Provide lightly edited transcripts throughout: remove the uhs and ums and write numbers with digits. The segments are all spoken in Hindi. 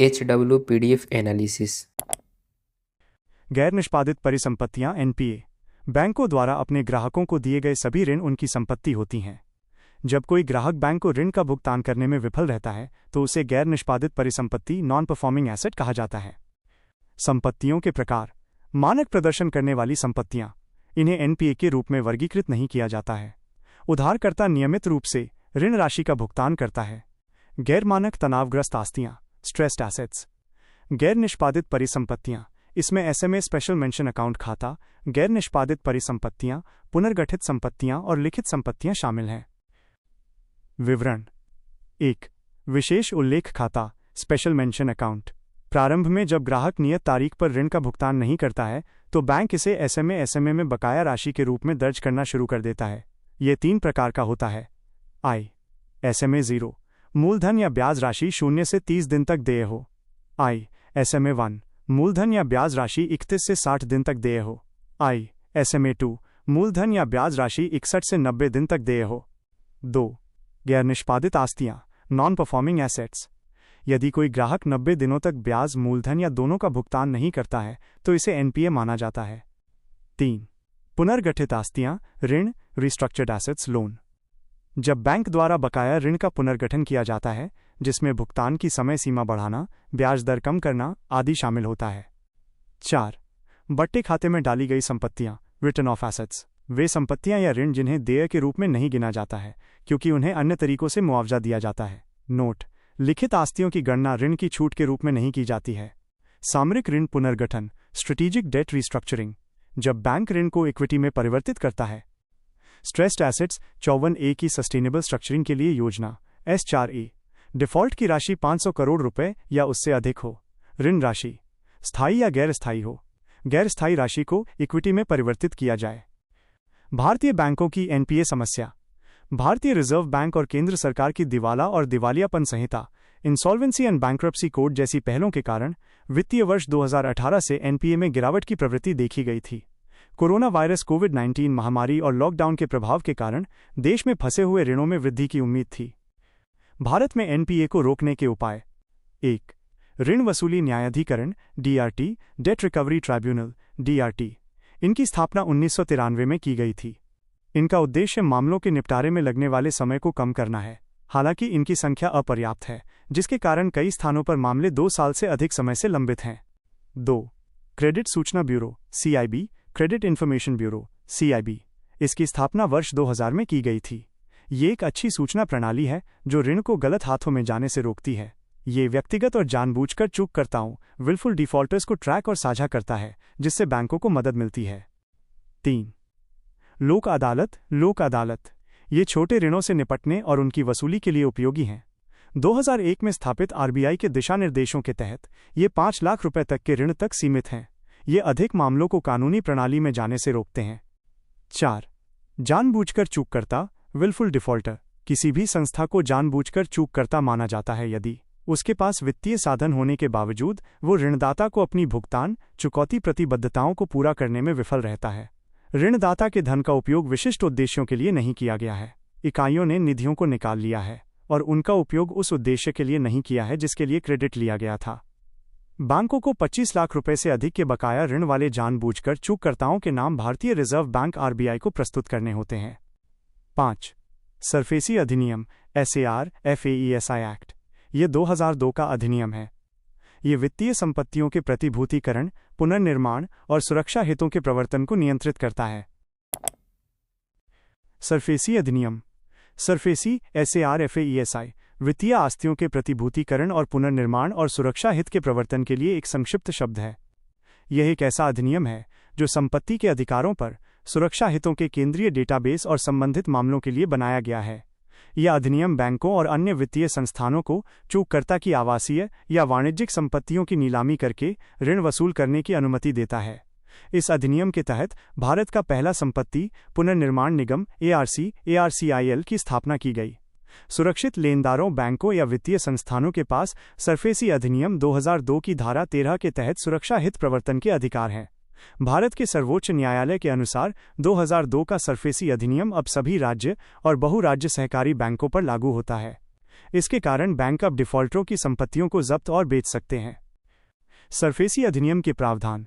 HW PDF analysis. गैर निष्पादित परिसंपत्तियां एनपीए बैंकों द्वारा अपने ग्राहकों को दिए गए सभी ऋण उनकी संपत्ति होती हैं। जब कोई ग्राहक बैंक को ऋण का भुगतान करने में विफल रहता है तो उसे गैर निष्पादित परिसंपत्ति नॉन परफॉर्मिंग एसेट कहा जाता है। संपत्तियों के प्रकार। मानक प्रदर्शन करने वाली संपत्तियां, इन्हें एनपीए के रूप में वर्गीकृत नहीं किया जाता है। उधारकर्ता नियमित रूप से ऋण राशि का भुगतान करता है। गैर मानक तनावग्रस्त आस्तियां, स्ट्रेस्ड एसेट्स। गैर निष्पादित परिसंपत्तियां, इसमें एसएमए स्पेशल मेंशन अकाउंट खाता, गैर निष्पादित परिसंपत्तियां, पुनर्गठित संपत्तियां और लिखित संपत्तियां शामिल हैं। विवरण। 1. विशेष उल्लेख खाता, स्पेशल मेंशन अकाउंट। प्रारंभ में जब ग्राहक नियत तारीख पर ऋण का भुगतान नहीं करता है तो बैंक इसे एसएमए में बकाया राशि के रूप में दर्ज करना शुरू कर देता है। यह 3 प्रकार का होता है। आई. एसएमए 0, मूलधन या ब्याज राशि 0 से 30 दिन तक देय हो। आई. एसएमए 1, मूलधन या ब्याज राशि 31 से 60 दिन तक देय हो। आई. एसएमए 2, मूलधन या ब्याज राशि 61 से 90 दिन तक देय हो। 2. गैर निष्पादित आस्तियां, नॉन परफॉर्मिंग एसेट्स। यदि कोई ग्राहक 90 दिनों तक ब्याज, मूलधन या दोनों का भुगतान नहीं करता है तो इसे एनपीए माना जाता है। 3. पुनर्गठित आस्तियां, ऋण, रिस्ट्रक्चर्ड एसेट्स, लोन। जब बैंक द्वारा बकाया ऋण का पुनर्गठन किया जाता है जिसमें भुगतान की समय सीमा बढ़ाना, ब्याज दर कम करना आदि शामिल होता है। 4. बट्टे खाते में डाली गई संपत्तियां, रिटर्न ऑफ एसेट्स। वे संपत्तियां या ऋण जिन्हें देय के रूप में नहीं गिना जाता है क्योंकि उन्हें अन्य तरीकों से मुआवजा दिया जाता है। नोट: लिखित आस्तियों की गणना ऋण की छूट के रूप में नहीं की जाती है। सामरिक ऋण पुनर्गठन, स्ट्रेटेजिक डेट रिस्ट्रक्चरिंग, जब बैंक ऋण को इक्विटी में परिवर्तित करता है। स्ट्रेस्ड एसेट्स 54A की सस्टेनेबल स्ट्रक्चरिंग के लिए योजना, S4A। डिफॉल्ट की राशि 500 करोड़ रुपए या उससे अधिक हो। ऋण राशि स्थायी या गैर स्थायी हो। गैर स्थायी राशि को इक्विटी में परिवर्तित किया जाए। भारतीय बैंकों की एनपीए समस्या। भारतीय रिजर्व बैंक और केंद्र सरकार की दिवाला और दिवालियापन संहिता, इंसॉल्वेंसी एंड बैंक्रप्सी कोड जैसी पहलों के कारण वित्तीय वर्ष 2018 से एनपीए में गिरावट की प्रवृत्ति देखी गई थी। कोरोना वायरस कोविड-19 महामारी और लॉकडाउन के प्रभाव के कारण देश में फंसे हुए ऋणों में वृद्धि की उम्मीद थी। भारत में एनपीए को रोकने के उपाय। 1. ऋण वसूली न्यायाधिकरण, DRT, date recovery tribunal, DRT. इनकी स्थापना 1993 में की गई थी। इनका उद्देश्य मामलों के निपटारे में लगने वाले समय को कम करना है। हालांकि इनकी संख्या अपर्याप्त है जिसके कारण कई स्थानों पर मामले 2 साल से अधिक समय से लंबित हैं। 2. क्रेडिट सूचना bureau, CIB, credit information bureau, CIB. इसकी स्थापना वर्ष 2000 में की गई थी। ये एक अच्छी सूचना प्रणाली है जो ऋण को गलत हाथों में जाने से रोकती है। ये व्यक्तिगत और जानबूझकर चूककर्ताओं, विलफुल डिफॉल्टर्स को ट्रैक और साझा करता है जिससे बैंकों को मदद मिलती है। 3. लोक अदालत, लोक अदालत। ये छोटे ऋणों से निपटने और उनकी वसूली के लिए उपयोगी हैं। 2001 में स्थापित आरबीआई के दिशा निर्देशों के तहत ये 5 लाख रुपए तक के ऋण तक सीमित हैं। ये अधिक मामलों को कानूनी प्रणाली में जाने से रोकते हैं। 4. जानबूझकर चूककर्ता, विलफुल डिफॉल्टर। किसी भी संस्था को जानबूझकर चूककर्ता माना जाता है यदि उसके पास वित्तीय साधन होने के बावजूद वो ऋणदाता को अपनी भुगतान चुकौती प्रतिबद्धताओं को पूरा करने में विफल रहता है। ऋणदाता के धन का उपयोग विशिष्ट उद्देश्यों के लिए नहीं किया गया है। इकाइयों ने निधियों को निकाल लिया है और उनका उपयोग उस उद्देश्य के लिए नहीं किया है जिसके लिए क्रेडिट लिया गया था। बैंकों को 25 लाख रुपए से अधिक के बकाया ऋण वाले जानबूझकर चूककर्ताओं के नाम भारतीय रिजर्व बैंक आरबीआई को प्रस्तुत करने होते हैं। 5. सरफेसी अधिनियम, SAR-FAESI एक्ट। ये 2002 का अधिनियम है। ये वित्तीय संपत्तियों के प्रतिभूतिकरण, पुनर्निर्माण और सुरक्षा हितों के प्रवर्तन को नियंत्रित करता है। सरफेसी अधिनियम। सरफेसी, SAR-FAESI, वित्तीय आस्तियों के प्रतिभूतिकरण और पुनर्निर्माण और सुरक्षा हित के प्रवर्तन के लिए एक संक्षिप्त शब्द है। यह एक ऐसा अधिनियम है जो संपत्ति के अधिकारों पर सुरक्षा हितों के केंद्रीय डेटाबेस और संबंधित मामलों के लिए बनाया गया है। यह अधिनियम बैंकों और अन्य वित्तीय संस्थानों को चूककर्ता की आवासीय या वाणिज्यिक संपत्तियों की नीलामी करके ऋण वसूल करने की अनुमति देता है। इस अधिनियम के तहत भारत का पहला संपत्ति पुनर्निर्माण निगम ARCIL की स्थापना की गई। सुरक्षित लेनदारों, बैंकों या वित्तीय संस्थानों के पास सरफेसी अधिनियम 2002 की धारा 13 के तहत सुरक्षा हित प्रवर्तन के अधिकार हैं। भारत के सर्वोच्च न्यायालय के अनुसार 2002 का सरफेसी अधिनियम अब सभी राज्य और बहुराज्य सहकारी बैंकों पर लागू होता है। इसके कारण बैंक अब डिफॉल्टरों की संपत्तियों को जब्त और बेच सकते हैं। सरफेसी अधिनियम के प्रावधान।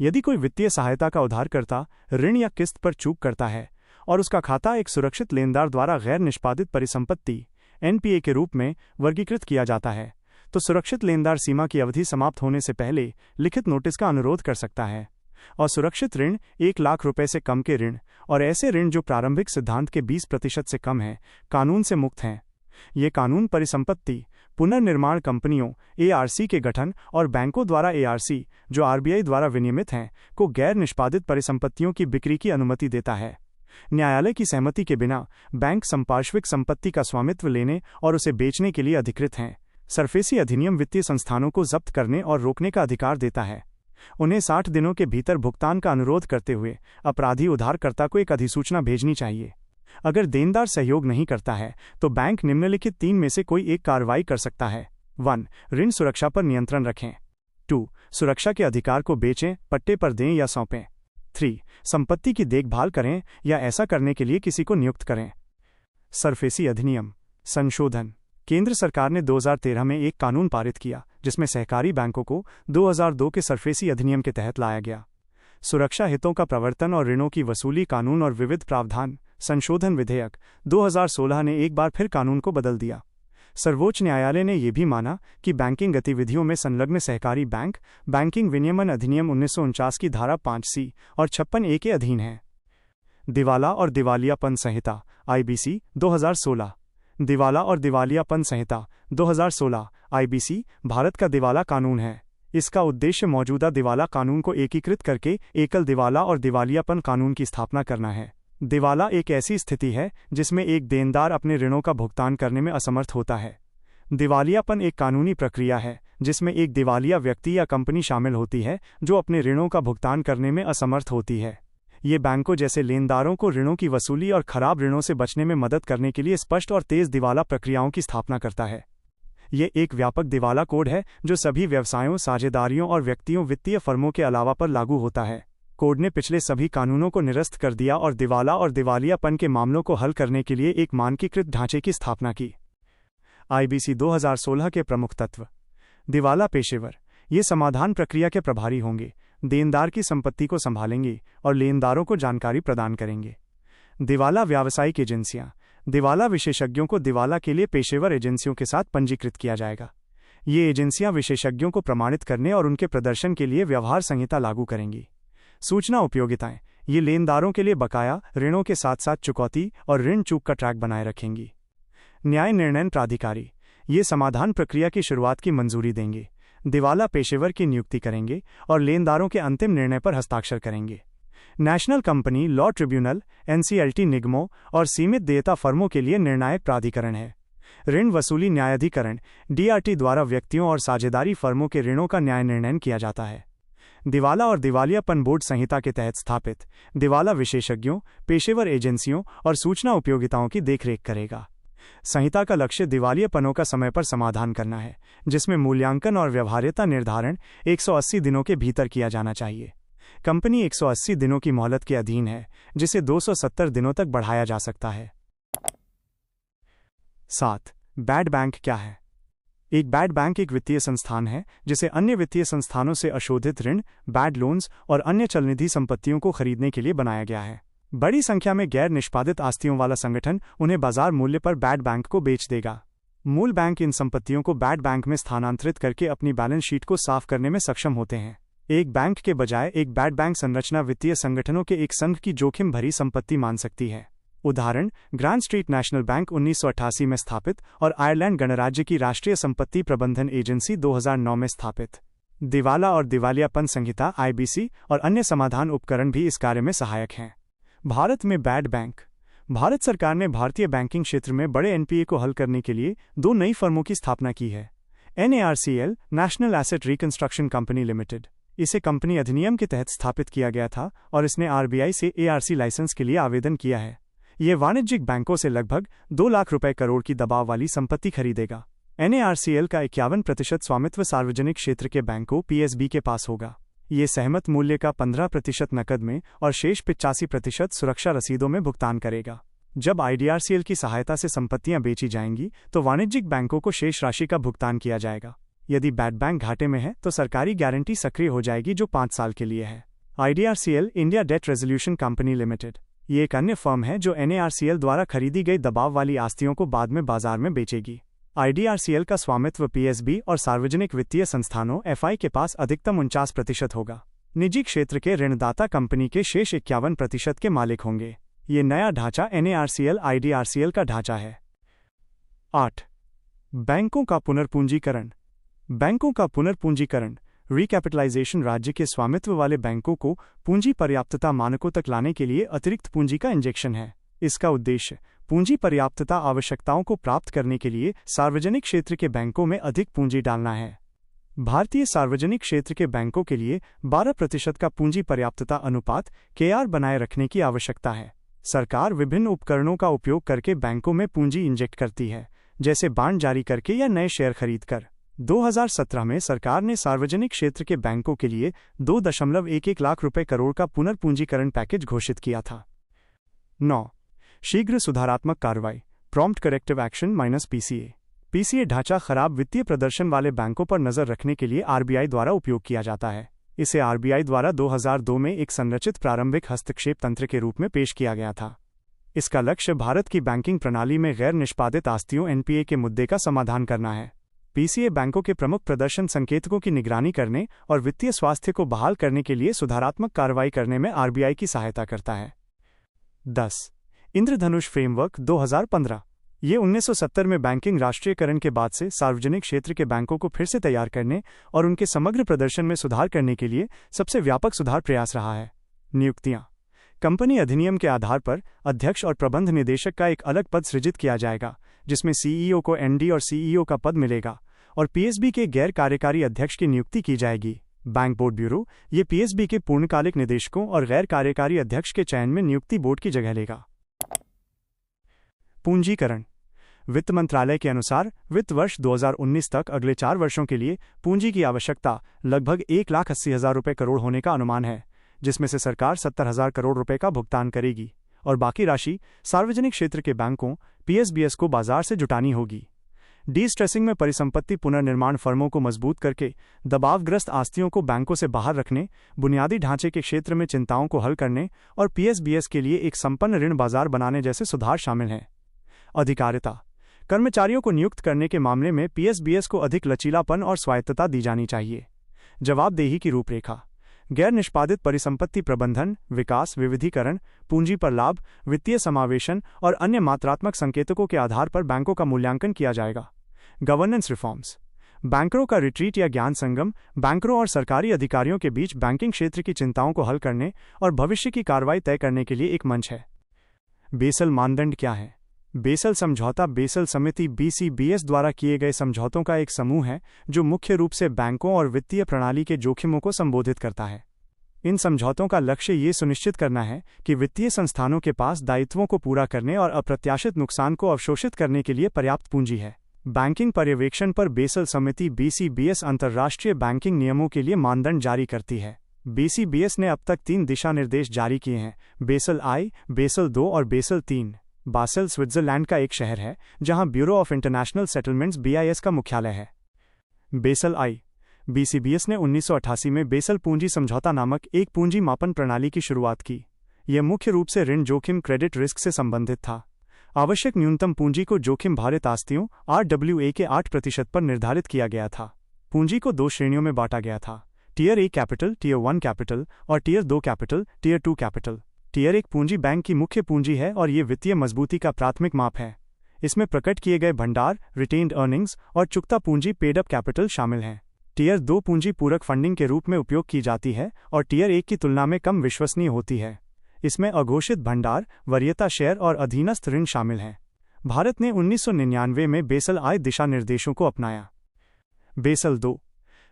यदि कोई वित्तीय सहायता का उधारकर्ता ऋण या किस्त पर चूक करता है और उसका खाता एक सुरक्षित लेनदार द्वारा गैर निष्पादित परिसंपत्ति एनपीए के रूप में वर्गीकृत किया जाता है, तो सुरक्षित लेनदार सीमा की अवधि समाप्त होने से पहले लिखित नोटिस का अनुरोध कर सकता है। और सुरक्षित ऋण 1 लाख रुपए से कम के ऋण और ऐसे ऋण जो प्रारंभिक सिद्धांत के 20% से कम हैं, कानून से मुक्त हैं। ये कानून परिसंपत्ति पुनर्निर्माण कंपनियों एआरसी के गठन और बैंकों द्वारा एआरसी, जो आरबीआई द्वारा विनियमित हैं, को गैर निष्पादित परिसंपत्तियों की बिक्री की अनुमति देता है। न्यायालय की सहमति के बिना बैंक संपार्श्विक संपत्ति का स्वामित्व लेने और उसे बेचने के लिए अधिकृत हैं। सरफेसी अधिनियम वित्तीय संस्थानों को जब्त करने और रोकने का अधिकार देता है। उन्हें 60 दिनों के भीतर भुगतान का अनुरोध करते हुए अपराधी उधारकर्ता को एक अधिसूचना भेजनी चाहिए। अगर देनदार सहयोग नहीं करता है तो बैंक निम्नलिखित 3 में से कोई एक कार्रवाई कर सकता है। 1. ऋण सुरक्षा पर नियंत्रण रखें। 2. सुरक्षा के अधिकार को बेचें, पट्टे पर दें या सौंपें। 3. संपत्ति की देखभाल करें या ऐसा करने के लिए किसी को नियुक्त करें। सरफेसी अधिनियम संशोधन। केंद्र सरकार ने 2013 में एक कानून पारित किया जिसमें सहकारी बैंकों को 2002 के सरफेसी अधिनियम के तहत लाया गया। सुरक्षा हितों का प्रवर्तन और ऋणों की वसूली कानून और विविध प्रावधान संशोधन विधेयक 2016 ने एक बार फिर कानून को बदल दिया। सर्वोच्च न्यायालय ने यह भी माना कि बैंकिंग गतिविधियों में संलग्न सहकारी बैंक बैंकिंग विनियमन अधिनियम 1949 की धारा 5C और 56A के अधीन है। दिवाला और दिवालियापन संहिता आईबीसी 2016। दिवाला और दिवालियापन संहिता 2016 आईबीसी भारत का दिवाला कानून है। इसका उद्देश्य मौजूदा दिवाला कानून को एकीकृत करके एकल दिवाला और दिवालियापन कानून की स्थापना करना है। दिवाला एक ऐसी स्थिति है जिसमें एक देनदार अपने ऋणों का भुगतान करने में असमर्थ होता है। दिवालियापन एक कानूनी प्रक्रिया है जिसमें एक दिवालिया व्यक्ति या कंपनी शामिल होती है जो अपने ऋणों का भुगतान करने में असमर्थ होती है। ये बैंकों जैसे लेनदारों को ऋणों की वसूली और खराब ऋणों से बचने में मदद करने के लिए स्पष्ट और तेज दिवाला प्रक्रियाओं की स्थापना करता है। ये एक व्यापक दिवाला कोड है जो सभी व्यवसायों, साझेदारियों और व्यक्तियों वित्तीय फर्मों के अलावा पर लागू होता है। कोड ने पिछले सभी कानूनों को निरस्त कर दिया और दिवाला और दिवालियापन के मामलों को हल करने के लिए एक मानकीकृत ढांचे की स्थापना की। आईबीसी 2016 के प्रमुख तत्व। दिवाला पेशेवर ये समाधान प्रक्रिया के प्रभारी होंगे, देनदार की संपत्ति को संभालेंगे और लेनदारों को जानकारी प्रदान करेंगे। दिवाला व्यावसायिक एजेंसियां दिवाला विशेषज्ञों को दिवाला के लिए पेशेवर एजेंसियों के साथ पंजीकृत किया जाएगा। ये एजेंसियां विशेषज्ञों को प्रमाणित करने और उनके प्रदर्शन के लिए व्यवहार संहिता लागू करेंगी। सूचना उपयोगिताएं ये लेनदारों के लिए बकाया ऋणों के साथ साथ चुकौती और ऋण चूक का ट्रैक बनाए रखेंगी। न्याय निर्णय प्राधिकारी ये समाधान प्रक्रिया की शुरुआत की मंजूरी देंगे, दिवाला पेशेवर की नियुक्ति करेंगे और लेनदारों के अंतिम निर्णय पर हस्ताक्षर करेंगे। National company law tribunal NCLT निगमों और सीमित देयता फर्मों के लिए निर्णायक प्राधिकरण है। ऋण वसूली न्यायाधिकरण डीआरटी द्वारा व्यक्तियों और साझेदारी फर्मों के ऋणों का न्याय निर्णय किया जाता है। दिवाला और दिवालियापन बोर्ड संहिता के तहत स्थापित दिवाला विशेषज्ञों, पेशेवर एजेंसियों और सूचना उपयोगिताओं की देखरेख करेगा। संहिता का लक्ष्य दिवालियापनों का समय पर समाधान करना है, जिसमें मूल्यांकन और व्यवहार्यता निर्धारण 180 दिनों के भीतर किया जाना चाहिए। कंपनी 180 दिनों की मोहलत के अधीन है, जिसे 270 दिनों तक बढ़ाया जा सकता है। 7. बैड बैंक क्या है? एक बैड बैंक एक वित्तीय संस्थान है जिसे अन्य वित्तीय संस्थानों से अशोधित ऋण, बैड लोन्स और अन्य चलनिधि संपत्तियों को खरीदने के लिए बनाया गया है। बड़ी संख्या में गैर निष्पादित आस्तियों वाला संगठन उन्हें बाजार मूल्य पर बैड बैंक को बेच देगा। मूल बैंक इन संपत्तियों को बैड बैंक में स्थानांतरित करके अपनी बैलेंस शीट को साफ करने में सक्षम होते हैं। एक बैंक के बजाय एक बैड बैंक संरचना वित्तीय संगठनों के एक संघ की जोखिम भरी संपत्ति मान सकती है। उदाहरण, ग्रांड स्ट्रीट नेशनल बैंक 1988 में स्थापित और आयरलैंड गणराज्य की राष्ट्रीय संपत्ति प्रबंधन एजेंसी 2009 में स्थापित। दिवाला और दिवालियापन संहिता आईबीसी और अन्य समाधान उपकरण भी इस कार्य में सहायक हैं। भारत में बैड बैंक। भारत सरकार ने भारतीय बैंकिंग क्षेत्र में बड़े एनपीए को हल करने के लिए 2 नई फर्मों की स्थापना की है। NARCL national asset reconstruction company limited. इसे कंपनी अधिनियम के तहत स्थापित किया गया था और इसने आरबीआई से ARC लाइसेंस के लिए आवेदन किया है। यह वाणिज्यिक बैंकों से लगभग 2 लाख रुपए करोड़ की दबाव वाली संपत्ति खरीदेगा। NARCL का 51% स्वामित्व सार्वजनिक क्षेत्र के बैंकों PSB के पास होगा। ये सहमत मूल्य का 15% नकद में और शेष 85% सुरक्षा रसीदों में भुगतान करेगा। जब आईडीआरसीएल की सहायता से संपत्तियां बेची जाएंगी तो वाणिज्यिक बैंकों को शेष राशि का भुगतान किया जाएगा। यदि बैड बैंक घाटे में है तो सरकारी गारंटी सक्रिय हो जाएगी जो 5 साल के लिए है। IDRCL India debt resolution company limited ये एक अन्य फर्म है जो एनएआरसीएल द्वारा खरीदी गई दबाव वाली आस्तियों को बाद में बाजार में बेचेगी। आईडीआरसीएल का स्वामित्व पीएसबी और सार्वजनिक वित्तीय संस्थानों एफआई के पास अधिकतम 49% होगा। निजी क्षेत्र के ऋणदाता कंपनी के शेष 51% के मालिक होंगे। ये नया ढांचा एनएआरसीएल आईडीआरसीएल का ढांचा है। 8. बैंकों का पुनर्पूंजीकरण। बैंकों का पुनर्पूंजीकरण रिकैपिटलाइजेशन राज्य के स्वामित्व वाले बैंकों को पूंजी पर्याप्तता मानकों तक लाने के लिए अतिरिक्त पूंजी का इंजेक्शन है। इसका उद्देश्य पूंजी पर्याप्तता आवश्यकताओं को प्राप्त करने के लिए सार्वजनिक क्षेत्र के बैंकों में अधिक पूंजी डालना है। भारतीय सार्वजनिक क्षेत्र के बैंकों के लिए 12% का पूंजी पर्याप्तता अनुपात (KR) बनाए रखने की आवश्यकता है। सरकार विभिन्न उपकरणों का उपयोग करके बैंकों में पूंजी इंजेक्ट करती है, जैसे बॉन्ड जारी करके या नए शेयर खरीदकर। 2017 में सरकार ने सार्वजनिक क्षेत्र के बैंकों के लिए 2.11 लाख रुपए करोड़ का पुनर्पूंजीकरण पैकेज घोषित किया था। 9. शीघ्र सुधारात्मक कार्रवाई prompt corrective action (PCA). PCA ढांचा खराब वित्तीय प्रदर्शन वाले बैंकों पर नजर रखने के लिए आरबीआई द्वारा उपयोग किया जाता है। इसे आरबीआई द्वारा 2002 में एक संरचित प्रारंभिक हस्तक्षेप तंत्र के रूप में पेश किया गया था। इसका लक्ष्य भारत की बैंकिंग प्रणाली में गैर निष्पादित आस्तियों (NPA) के मुद्दे का समाधान करना है। PCA बैंकों के प्रमुख प्रदर्शन संकेतकों की निगरानी करने और वित्तीय स्वास्थ्य को बहाल करने के लिए सुधारात्मक कार्रवाई करने में आरबीआई की सहायता करता है। 10. इंद्रधनुष फ्रेमवर्क 2015। ये 1970 में बैंकिंग राष्ट्रीयकरण के बाद से सार्वजनिक क्षेत्र के बैंकों को फिर से तैयार करने और उनके समग्र प्रदर्शन में सुधार करने के लिए सबसे व्यापक सुधार प्रयास रहा है। नियुक्तियां। कंपनी अधिनियम के आधार पर अध्यक्ष और प्रबंध निदेशक का एक अलग पद सृजित किया जाएगा, जिसमें सीईओ को एमडी और सीईओ का पद मिलेगा, और पीएसबी के गैर कार्यकारी अध्यक्ष की नियुक्ति की जाएगी। बैंक बोर्ड ब्यूरो ये पीएसबी के पूर्णकालिक निदेशकों और गैर कार्यकारी अध्यक्ष के चयन में नियुक्ति बोर्ड की जगह लेगा। पूंजीकरण। वित्त मंत्रालय के अनुसार वित्त वर्ष 2019 तक अगले 4 वर्षों के लिए पूंजी की आवश्यकता लगभग 1,80,000 रुपये करोड़ होने का अनुमान है, जिसमें से सरकार 70,000 करोड़ रुपए का भुगतान करेगी और बाकी राशि सार्वजनिक क्षेत्र के बैंकों (PSBs) को बाजार से जुटानी होगी। डी-स्ट्रेसिंग में परिसंपत्ति पुनर्निर्माण फर्मों को मजबूत करके दबावग्रस्त आस्तियों को बैंकों से बाहर रखने, बुनियादी ढांचे के क्षेत्र में चिंताओं को हल करने और PSBs के लिए एक संपन्न ऋण बाजार बनाने जैसे सुधार शामिल हैं। अधिकारिता। कर्मचारियों को नियुक्त करने के मामले में PSBs को अधिक लचीलापन और स्वायत्तता दी जानी चाहिए। जवाबदेही की रूपरेखा। गैर निष्पादित परिसंपत्ति प्रबंधन, विकास, विविधीकरण, पूंजी पर लाभ, वित्तीय समावेशन और अन्य मात्रात्मक संकेतकों के आधार पर बैंकों का मूल्यांकन किया जाएगा। Governance reforms. बैंकरों का रिट्रीट या ज्ञान संगम बैंकरों और सरकारी अधिकारियों के बीच बैंकिंग क्षेत्र की चिंताओं को हल करने और भविष्य की कार्रवाई तय करने के लिए एक मंच है। बेसल मानदंड क्या है? बेसल समझौता बेसल समिति BCBS द्वारा किए गए समझौतों का एक समूह है जो मुख्य रूप से बैंकों और वित्तीय प्रणाली के जोखिमों को संबोधित करता है। इन समझौतों का लक्ष्य ये सुनिश्चित करना है कि वित्तीय संस्थानों के पास दायित्वों को पूरा करने और अप्रत्याशित नुकसान को अवशोषित करने के लिए पर्याप्त पूंजी है। बैंकिंग पर्यवेक्षण पर बेसल समिति BCBS अंतर्राष्ट्रीय बैंकिंग नियमों के लिए मानदंड जारी करती है। BCBS ने अब तक 3 दिशा निर्देश जारी किए हैं: बेसल I, बेसल II और बेसल III। बासेल स्विट्जरलैंड का एक शहर है जहां bureau of international settlements BIS का मुख्यालय है। Basal I। BCBS ने 1988 में बेसल पूंजी समझौता नामक एक पूंजी मापन प्रणाली की शुरुआत की। यह मुख्य रूप से ऋण जोखिम क्रेडिट रिस्क से संबंधित था। आवश्यक न्यूनतम पूंजी को जोखिम भारित आस्तियों RWA के 8% पर निर्धारित किया गया था। पूंजी को 2 श्रेणियों में बांटा गया था: tier A capital, tier 1 capital और tier 2 capital, tier 2 capital. Tier 1 पूंजी बैंक की मुख्य पूंजी है और ये वित्तीय मजबूती का प्राथमिक माप है। इसमें प्रकट किए गए भंडार, रिटेन्ड अर्निंग्स और चुकता पूंजी पेड अप कैपिटल शामिल हैं। टियर 2 पूंजी पूरक फंडिंग के रूप में उपयोग की जाती है और टियर 1 की तुलना में कम विश्वसनीय होती है। इसमें अघोषित भंडार, वरीयता शेयर और अधीनस्थ ऋण शामिल हैं। भारत ने 1999 में बेसल I दिशा निर्देशों को अपनाया। Basal II।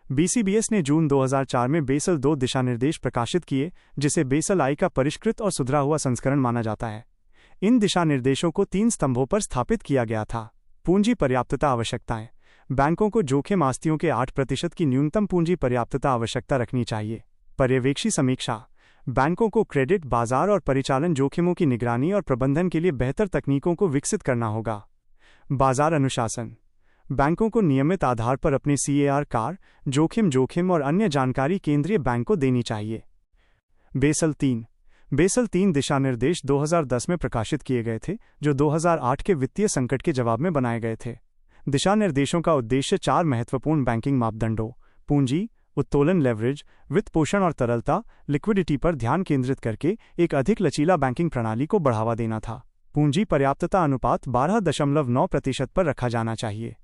BCBS ने जून 2004 में बेसल II दिशा निर्देश प्रकाशित किए, जिसे बेसल I का परिष्कृत और सुधरा हुआ संस्करण माना जाता है। इन दिशा निर्देशों को 3 स्तंभों पर स्थापित किया गया था। पूंजी पर्याप्तता आवश्यकताएं। बैंकों को जोखिम आस्तियों के 8% की न्यूनतम पूंजी पर्याप्तता आवश्यकता रखनी चाहिए। पर्यवेक्षी समीक्षा। बैंकों को क्रेडिट बाजार और परिचालन जोखिमों की निगरानी और प्रबंधन के लिए बेहतर तकनीकों को विकसित करना होगा। बाजार अनुशासन। बैंकों को नियमित आधार पर अपने CAR कार जोखिम और अन्य जानकारी केंद्रीय बैंक को देनी चाहिए। बेसल 3 दिशानिर्देश 2010 में प्रकाशित किए गए थे, जो 2008 के वित्तीय संकट के जवाब में बनाए गए थे। दिशानिर्देशों का उद्देश्य 4 महत्वपूर्ण बैंकिंग मापदंडों पूंजी, उत्तोलन, लेवरेज, वित्त पोषण और तरलता लिक्विडिटी पर ध्यान केंद्रित करके एक अधिक लचीला बैंकिंग प्रणाली को बढ़ावा देना था। पूंजी पर्याप्तता अनुपात 12.9% पर रखा जाना चाहिए।